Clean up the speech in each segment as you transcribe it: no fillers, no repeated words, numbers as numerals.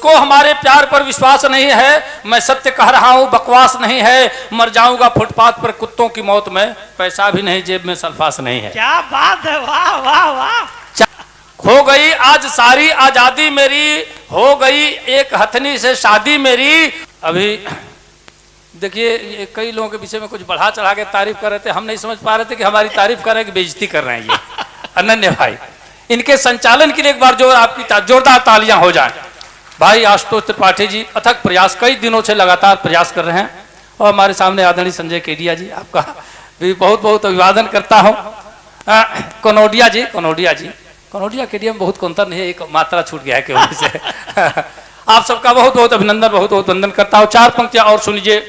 उसको हमारे प्यार पर विश्वास नहीं है, मैं सत्य कह रहा हूं बकवास नहीं है, मर जाऊंगा फुटपाथ पर कुत्तों की मौत में, पैसा भी नहीं जेब में सल्फास नहीं है। क्या बात है, वाह वाह वाह। खो गई आज सारी आजादी मेरी, हो गई एक हथनी से शादी मेरी। अभी देखिए कई लोगों के विषय में कुछ बढ़ा चढ़ा के तारीफ कर रहे थे, हम नहीं समझ पा रहे थे कि हमारी तारीफ कर रहे हैं कि बेइज्जती कर रहे हैं ये अनन्य भाई। इनके संचालन के लिए एक बार जो आपकी जोरदार तालियां हो जाएं। भाई आशुतोष त्रिपाठी जी अथक प्रयास, कई दिनों से लगातार प्रयास कर रहे हैं, और हमारे सामने आदरणीय संजय केडिया जी, आपका भी बहुत बहुत अभिवादन करता हूँ। कनौडिया केडिया में बहुत अंतर नहीं है, एक मात्रा छूट गया है केवल से आप सबका बहुत बहुत अभिनंदन, बहुत बहुत वंदन करता हूँ। 4 पंक्तियां और सुन लीजिए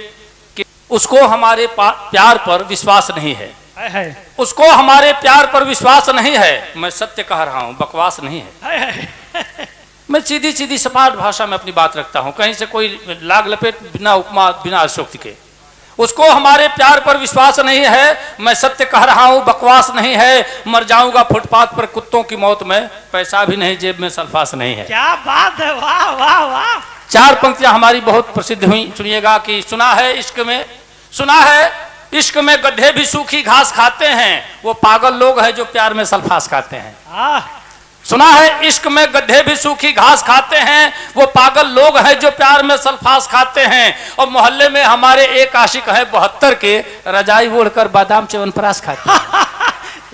कि उसको हमारे प्यार पर विश्वास नहीं है, उसको हमारे प्यार पर विश्वास नहीं है, मैं सत्य कह रहा हूं बकवास नहीं है। मैं सीधी सीधी सपाट भाषा में अपनी बात रखता हूं, कहीं से कोई लाग लपेट, बिना उपमा बिना अशोक्ति के। उसको हमारे प्यार पर विश्वास नहीं है, मैं सत्य कह रहा हूं बकवास नहीं है, मर जाऊंगा फुटपाथ पर कुत्तों की मौत में, पैसा भी नहीं जेब में सल्फास नहीं है। क्या बात है, वाह वाह वाह। 4 पंक्तियां हमारी बहुत प्रसिद्ध हुई, सुनिएगा कि सुना है इश्क में गड्ढे भी सूखी घास खाते हैं, वो पागल लोग हैं जो प्यार में सल्फास खाते हैं। सुना है इश्क में गड्ढे भी सूखी घास खाते हैं, वो पागल लोग हैं जो प्यार में सल्फास खाते हैं। और मोहल्ले में हमारे एक आशिक है 72 के, रजाई ओढ़कर बादाम च्यवनप्राश खाते हैं।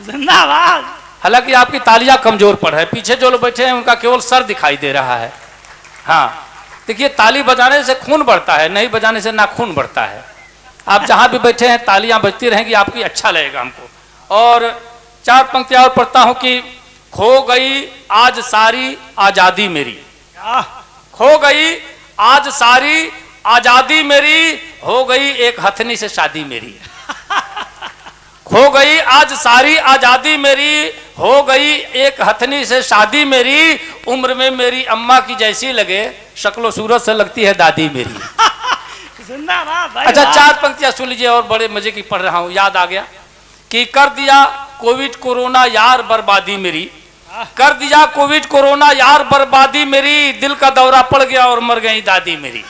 जिंदाबाद। हालांकि आपकी तालियां कमजोर पड़ है, पीछे जो लोग बैठे हैं उनका केवल सर दिखाई दे रहा है। हाँ देखिए, ताली बजाने से खून बढ़ता है, नहीं बजाने से नाखून बढ़ता है। आप जहां भी बैठे हैं तालियां बजती रहेंगी, आपकी अच्छा लगेगा हमको। और 4 पंक्तियां और पढ़ता हूं कि खो गई आज सारी आजादी मेरी, खो गई आज सारी आजादी मेरी, हो गई एक हथनी से शादी मेरी। खो गई आज सारी आजादी मेरी, हो गई एक हथनी से शादी मेरी, उम्र में मेरी अम्मा की जैसी लगे, शक्लो सूरत से लगती है दादी मेरी। अच्छा 4 पंक्तियां सुन लीजिए और बड़े मजे की पढ़ रहा हूं, याद आ गया कि कर दिया कोविड कोरोना यार बर्बादी मेरी, कर दिया कोविड कोरोना यार बर्बादी मेरी, दिल का दौरा पड़ गया और मर गई दादी मेरी।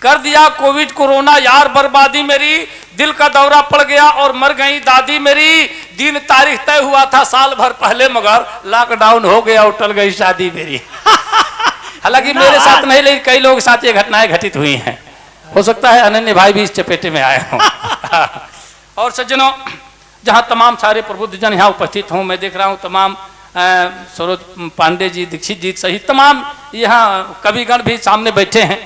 कर दिया कोविड कोरोना यार बर्बादी मेरी, दिल का दौरा पड़ गया और मर गई दादी मेरी, दिन तारीख तय हुआ था साल भर पहले, मगर लॉकडाउन हो गया और टल गई शादी मेरी। हालांकि मेरे साथ नहीं, लेकिन कई लोगों के साथ ये घटनाएं घटित हुई हैं, हो सकता है अनन्य भाई भी इस चपेटे में आए हों। और सज्जनों, जहां तमाम सारे प्रबुद्ध जन यहाँ उपस्थित हों, मैं देख रहा हूँ तमाम सरोज पांडे जी, दीक्षित जी सहित तमाम यहाँ कविगण भी सामने बैठे हैं।